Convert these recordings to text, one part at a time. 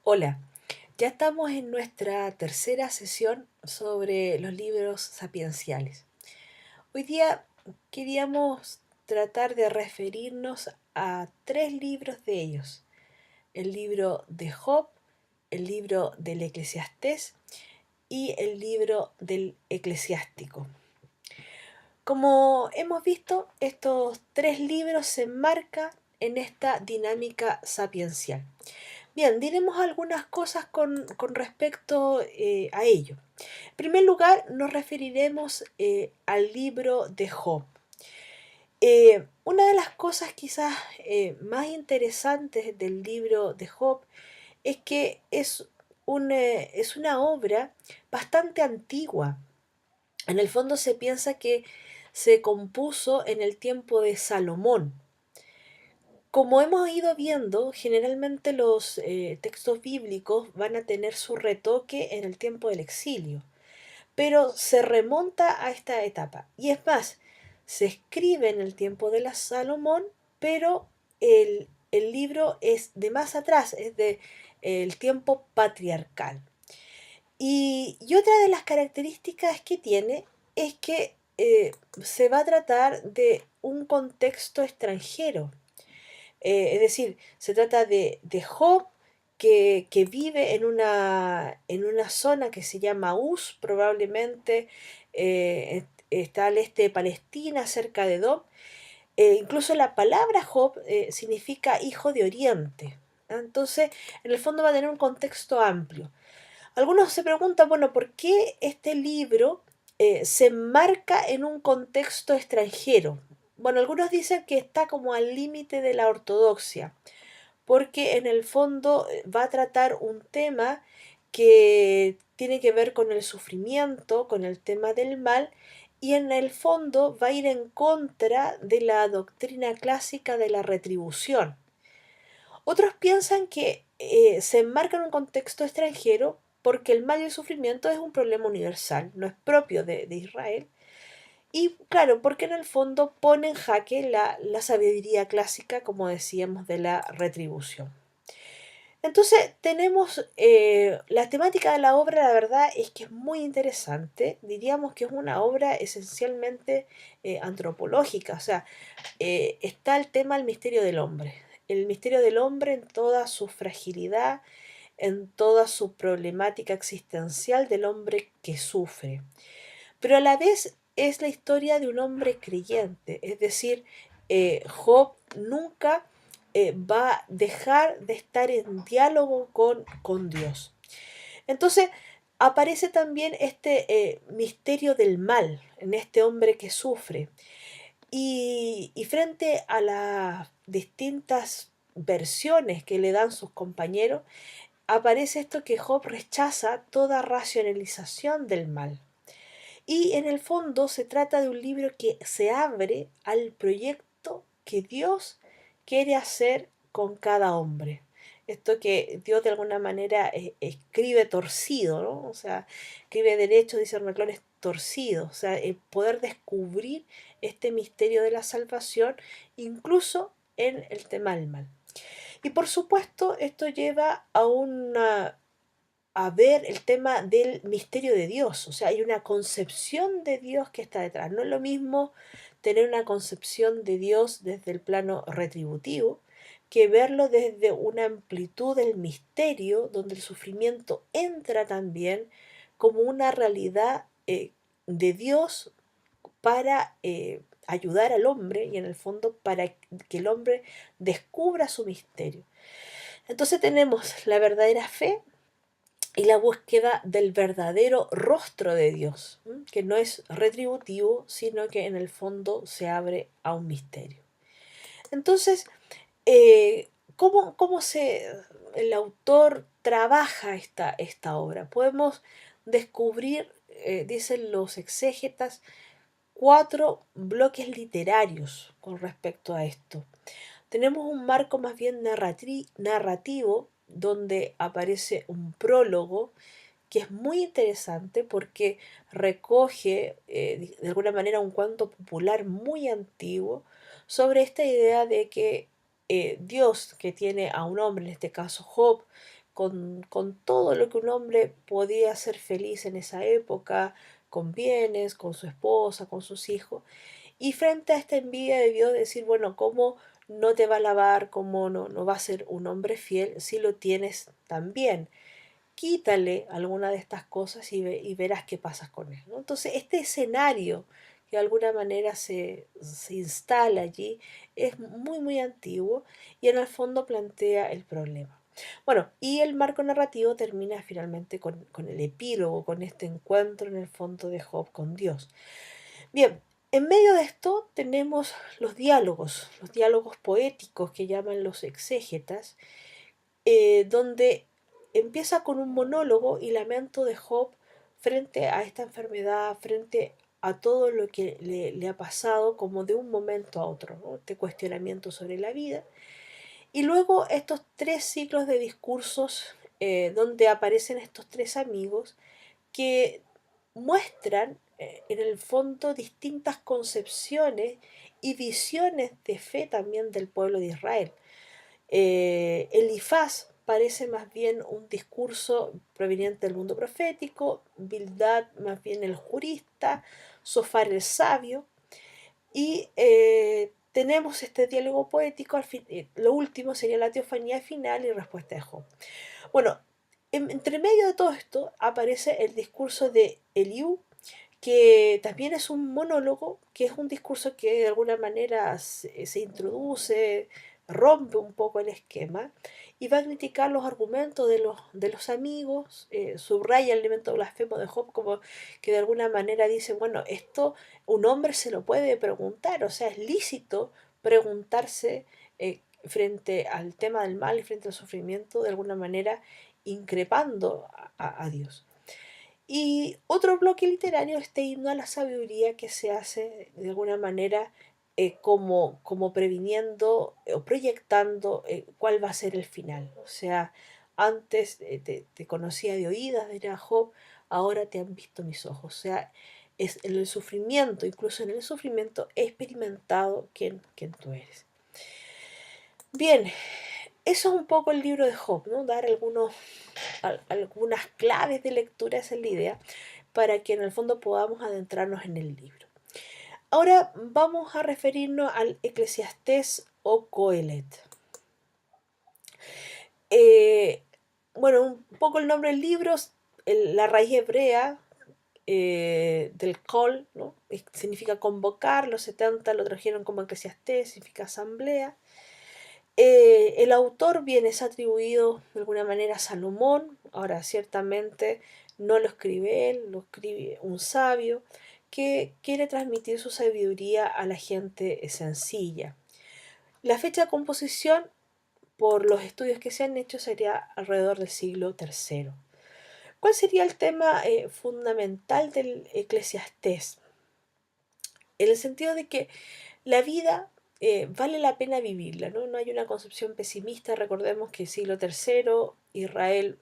Hola, ya estamos en nuestra tercera sesión sobre los libros sapienciales. Hoy día queríamos tratar de referirnos a tres libros de ellos: el libro de Job, el libro del Eclesiastés y el libro del Eclesiástico. Como hemos visto, estos tres libros se enmarcan en esta dinámica sapiencial. Bien, diremos algunas cosas con respecto a ello. En primer lugar, nos referiremos al libro de Job. Una de las cosas quizás más interesantes del libro de Job es que es una obra bastante antigua. En el fondo se piensa que se compuso en el tiempo de Salomón. Como hemos ido viendo, generalmente los textos bíblicos van a tener su retoque en el tiempo del exilio, pero se remonta a esta etapa. Y es más, se escribe en el tiempo de la Salomón, pero el libro es de más atrás, es de el tiempo patriarcal. Y otra de las características que tiene es que se va a tratar de un contexto extranjero. Es decir, se trata de Job, que vive en una zona que se llama Uz, probablemente está al este de Palestina, cerca de Edom. Incluso la palabra Job significa hijo de Oriente. ¿Ah? Entonces, en el fondo va a tener un contexto amplio. Algunos se preguntan, bueno, ¿por qué este libro se enmarca en un contexto extranjero? Bueno, algunos dicen que está como al límite de la ortodoxia, porque en el fondo va a tratar un tema que tiene que ver con el sufrimiento, con el tema del mal, y en el fondo va a ir en contra de la doctrina clásica de la retribución. Otros piensan que se enmarca en un contexto extranjero porque el mal y el sufrimiento es un problema universal, no es propio de Israel. Y claro, porque en el fondo pone en jaque la sabiduría clásica, como decíamos, de la retribución. Entonces tenemos la temática de la obra, la verdad es que es muy interesante. Diríamos que es una obra esencialmente antropológica, o sea, está el tema del misterio del hombre. El misterio del hombre en toda su fragilidad, en toda su problemática existencial del hombre que sufre. Pero a la vez es la historia de un hombre creyente, es decir, Job nunca va a dejar de estar en diálogo con Dios. Entonces aparece también este misterio del mal en este hombre que sufre. Y frente a las distintas versiones que le dan sus compañeros, aparece esto que Job rechaza toda racionalización del mal. Y en el fondo se trata de un libro que se abre al proyecto que Dios quiere hacer con cada hombre. Esto que Dios de alguna manera escribe torcido, ¿no? O sea, escribe derecho, dice renglones torcidos. O sea, el poder descubrir este misterio de la salvación, incluso en el tema del mal. Y por supuesto, esto lleva a ver el tema del misterio de Dios, o sea, hay una concepción de Dios que está detrás. No es lo mismo tener una concepción de Dios desde el plano retributivo que verlo desde una amplitud del misterio donde el sufrimiento entra también como una realidad de Dios para ayudar al hombre y en el fondo para que el hombre descubra su misterio. Entonces tenemos la verdadera fe y la búsqueda del verdadero rostro de Dios, que no es retributivo, sino que en el fondo se abre a un misterio. Entonces, ¿cómo el autor trabaja esta obra? Podemos descubrir, dicen los exégetas, cuatro bloques literarios con respecto a esto. Tenemos un marco más bien narrativo, donde aparece un prólogo que es muy interesante porque recoge de alguna manera un cuento popular muy antiguo sobre esta idea de que Dios, que tiene a un hombre, en este caso Job, con todo lo que un hombre podía ser feliz en esa época, con bienes, con su esposa, con sus hijos. Y frente a esta envidia debió decir, bueno, ¿cómo no te va a alabar? ¿Cómo no va a ser un hombre fiel si lo tienes tan bien? Quítale alguna de estas cosas y verás qué pasa con él, ¿no? Entonces, este escenario que de alguna manera se instala allí es muy, muy antiguo y en el fondo plantea el problema. Bueno, y el marco narrativo termina finalmente con el epílogo, con este encuentro en el fondo de Job con Dios. Bien, en medio de esto tenemos los diálogos poéticos que llaman los exégetas, donde empieza con un monólogo y lamento de Job frente a esta enfermedad, frente a todo lo que le ha pasado como de un momento a otro, ¿no? Este cuestionamiento sobre la vida. Y luego estos tres ciclos de discursos donde aparecen estos tres amigos que muestran en el fondo distintas concepciones y visiones de fe también del pueblo de Israel. Elifaz parece más bien un discurso proveniente del mundo profético, Bildad más bien el jurista, Sofar el sabio, y tenemos este diálogo poético, lo último sería la teofanía final y respuesta de Job. Bueno, entre medio de todo esto aparece el discurso de Eliú, que también es un monólogo, que es un discurso que de alguna manera se introduce, rompe un poco el esquema y va a criticar los argumentos de los amigos, subraya el elemento blasfemo de Job como que de alguna manera dice, bueno, esto un hombre se lo puede preguntar, o sea, es lícito preguntarse frente al tema del mal y frente al sufrimiento, de alguna manera increpando a Dios. Y otro bloque literario, este himno a la sabiduría que se hace de alguna manera como previniendo o proyectando cuál va a ser el final. O sea, antes te conocía de oídas, dirá Job, ahora te han visto mis ojos. O sea, es en el sufrimiento, incluso en el sufrimiento, he experimentado quién tú eres. Bien, eso es un poco el libro de Job, ¿no? Dar algunas claves de lectura, esa es la idea, para que en el fondo podamos adentrarnos en el libro. Ahora vamos a referirnos al Eclesiastés o Coelet. Eh, bueno, un poco el nombre del libro, la raíz hebrea del Kol, ¿no? Significa convocar, los 70 lo trajeron como Eclesiastés, significa asamblea. El autor bien es atribuido de alguna manera a Salomón, ahora ciertamente no lo escribe él, lo escribe un sabio que quiere transmitir su sabiduría a la gente sencilla. La fecha de composición, por los estudios que se han hecho, sería alrededor del siglo III. ¿Cuál sería el tema fundamental del Eclesiastés? En el sentido de que la vida vale la pena vivirla, ¿no? No hay una concepción pesimista. Recordemos que siglo III, Israel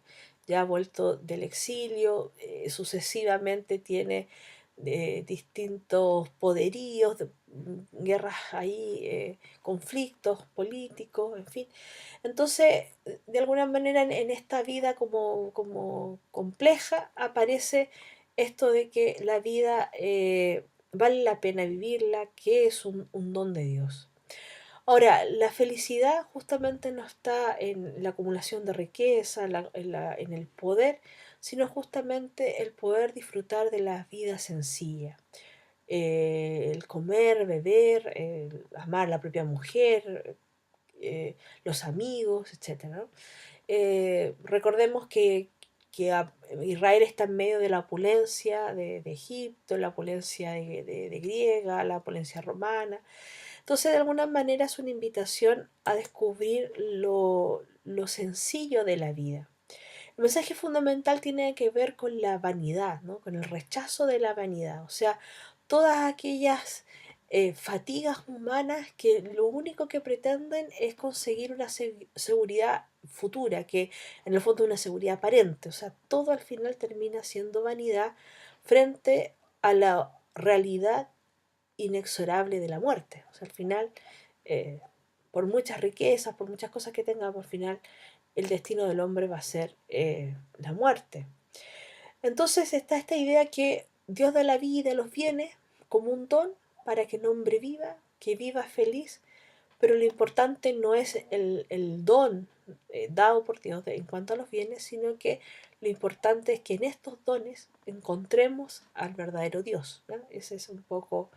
ya ha vuelto del exilio, sucesivamente tiene distintos poderíos, guerras ahí, conflictos políticos, en fin. Entonces, de alguna manera en esta vida como compleja aparece esto de que la vida vale la pena vivirla, que es un don de Dios. Ahora, la felicidad justamente no está en la acumulación de riqueza, en el poder, sino justamente el poder disfrutar de la vida sencilla. El comer, beber, el amar a la propia mujer, los amigos, etc., ¿no? Recordemos que Israel está en medio de la opulencia de Egipto, la opulencia de griega, la opulencia romana. Entonces, de alguna manera es una invitación a descubrir lo sencillo de la vida. El mensaje fundamental tiene que ver con la vanidad, ¿no? Con el rechazo de la vanidad. O sea, todas aquellas fatigas humanas que lo único que pretenden es conseguir una seguridad futura, que en el fondo es una seguridad aparente. O sea, todo al final termina siendo vanidad frente a la realidad inexorable de la muerte. O sea, al final, eh, por muchas riquezas, por muchas cosas que tengamos, al final el destino del hombre va a ser la muerte. Entonces está esta idea que Dios da la vida, los bienes, como un don para que el hombre viva, que viva feliz, pero lo importante no es el don dado por Dios en cuanto a los bienes, sino que lo importante es que en estos dones encontremos al verdadero Dios, ¿no? Esa es un poco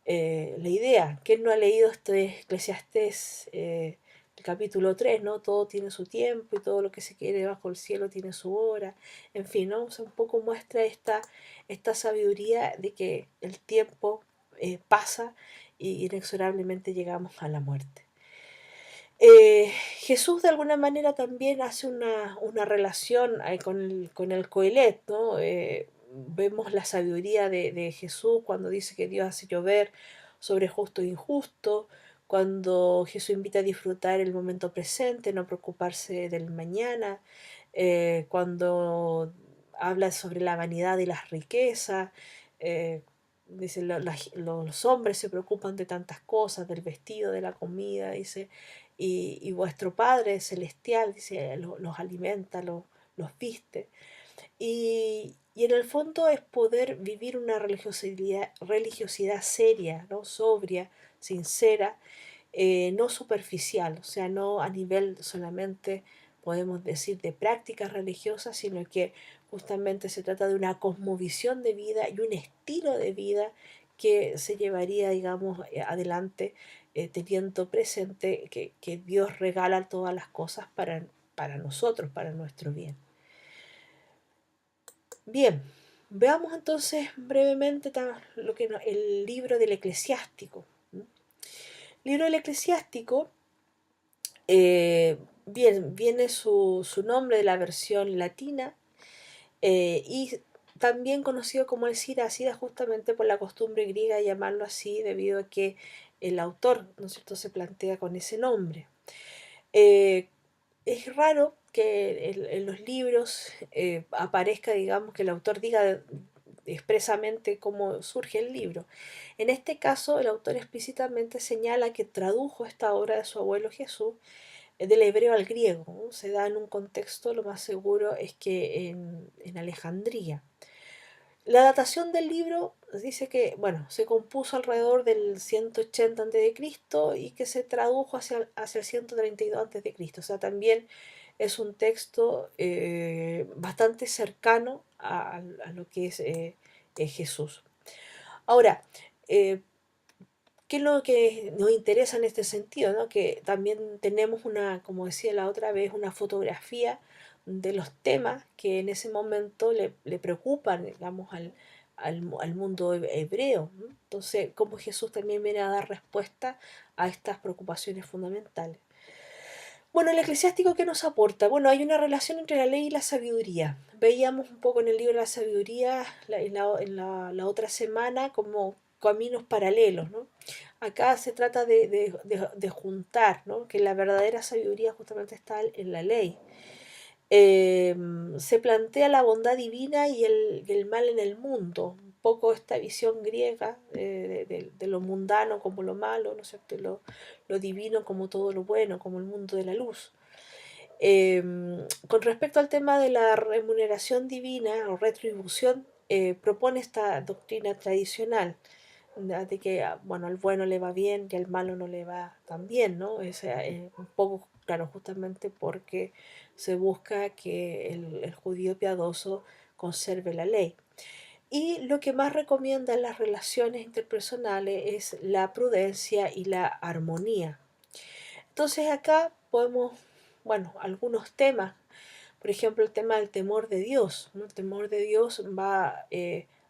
la idea. ¿Quién no ha leído este Eclesiastés, el capítulo 3, ¿no? Todo tiene su tiempo y todo lo que se quiere bajo el cielo tiene su hora. En fin, ¿no? O sea, un poco muestra esta sabiduría de que el tiempo pasa y inexorablemente llegamos a la muerte. Jesús de alguna manera también hace una relación con el Coelet, ¿no? Vemos la sabiduría de Jesús cuando dice que Dios hace llover sobre justo e injusto, cuando Jesús invita a disfrutar el momento presente, no preocuparse del mañana, cuando habla sobre la vanidad y las riquezas, dice los hombres se preocupan de tantas cosas, del vestido, de la comida, dice, y vuestro Padre Celestial, dice, los alimenta, los viste. Y en el fondo es poder vivir una religiosidad seria, ¿no? Sobria, sincera, no superficial, o sea, no a nivel solamente, podemos decir, de prácticas religiosas, sino que justamente se trata de una cosmovisión de vida y un estilo de vida que se llevaría, digamos, adelante, teniendo presente que Dios regala todas las cosas para nosotros, para nuestro bien. Bien, veamos entonces brevemente lo que el libro del Eclesiástico. El libro del Eclesiástico, bien, viene su nombre de la versión latina y también conocido como el Sirásida justamente por la costumbre griega de llamarlo así debido a que el autor, ¿no es cierto?, se plantea con ese nombre. Eh, es raro que en los libros aparezca, digamos, que el autor diga expresamente cómo surge el libro. En este caso, el autor explícitamente señala que tradujo esta obra de su abuelo Jesús del hebreo al griego, ¿no? Se da en un contexto, lo más seguro es que en Alejandría. La datación del libro dice que, bueno, se compuso alrededor del 180 a.C. y que se tradujo hacia el 132 a.C. O sea, también es un texto bastante cercano a lo que es Jesús. Ahora, eh, ¿qué es lo que nos interesa en este sentido, ¿no? Que también tenemos como decía la otra vez, una fotografía de los temas que en ese momento le preocupan, digamos, al mundo hebreo, ¿no? Entonces, cómo Jesús también viene a dar respuesta a estas preocupaciones fundamentales. Bueno, el eclesiástico, ¿qué nos aporta? Bueno, hay una relación entre la ley y la sabiduría. Veíamos un poco en el libro de la sabiduría la otra semana como caminos paralelos, ¿no? Acá se trata de juntar, ¿no? Que la verdadera sabiduría justamente está en la ley. Se plantea la bondad divina y el mal en el mundo, un poco esta visión griega de lo mundano como lo malo, ¿no es cierto? Lo divino como todo lo bueno, como el mundo de la luz. Con respecto al tema de la remuneración divina o retribución, propone esta doctrina tradicional de que, bueno, al bueno le va bien y al malo no le va tan bien, ¿no? Es un poco, claro, justamente porque se busca que el judío piadoso conserve la ley. Y lo que más recomienda en las relaciones interpersonales es la prudencia y la armonía. Entonces acá podemos, bueno, algunos temas, por ejemplo, el tema del temor de Dios, ¿no? El temor de Dios va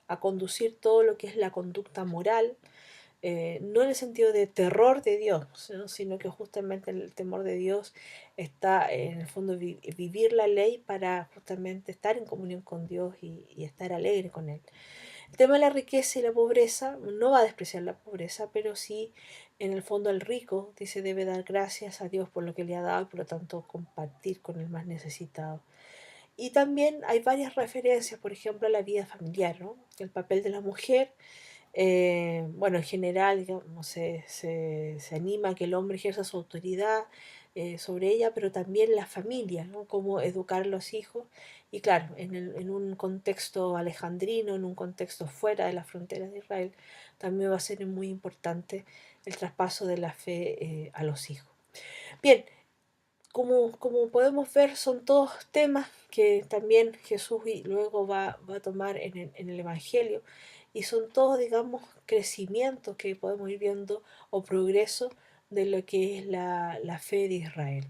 a conducir todo lo que es la conducta moral, no en el sentido de terror de Dios, ¿no? Sino que justamente el temor de Dios está en el fondo vivir la ley para justamente estar en comunión con Dios y estar alegre con Él. El tema de la riqueza y la pobreza no va a despreciar la pobreza, pero sí, en el fondo, el rico dice debe dar gracias a Dios por lo que le ha dado y por lo tanto compartir con el más necesitado. Y también hay varias referencias, por ejemplo, a la vida familiar, ¿no? El papel de la mujer, bueno, en general, digamos, se anima a que el hombre ejerza su autoridad sobre ella, pero también la familia, ¿no? Cómo educar a los hijos. Y claro, en un contexto alejandrino, en un contexto fuera de las fronteras de Israel, también va a ser muy importante el traspaso de la fe a los hijos. Bien, como podemos ver, son todos temas que también Jesús luego va a tomar en el Evangelio, y son todos, digamos, crecimientos que podemos ir viendo o progreso de lo que es la fe de Israel.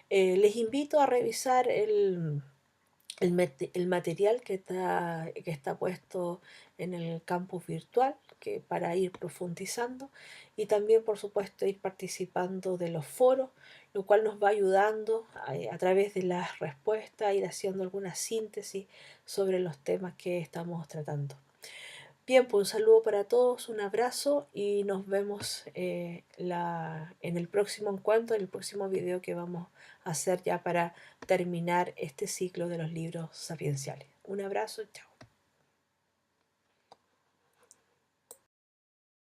Les invito a revisar el material que está puesto en el campus virtual, que para ir profundizando, y también por supuesto ir participando de los foros, lo cual nos va ayudando a través de las respuestas, ir haciendo alguna síntesis sobre los temas que estamos tratando. Bien, pues un saludo para todos, un abrazo, y nos vemos en el próximo encuentro, en el próximo video que vamos a hacer ya para terminar este ciclo de los libros sapienciales. Un abrazo, chao.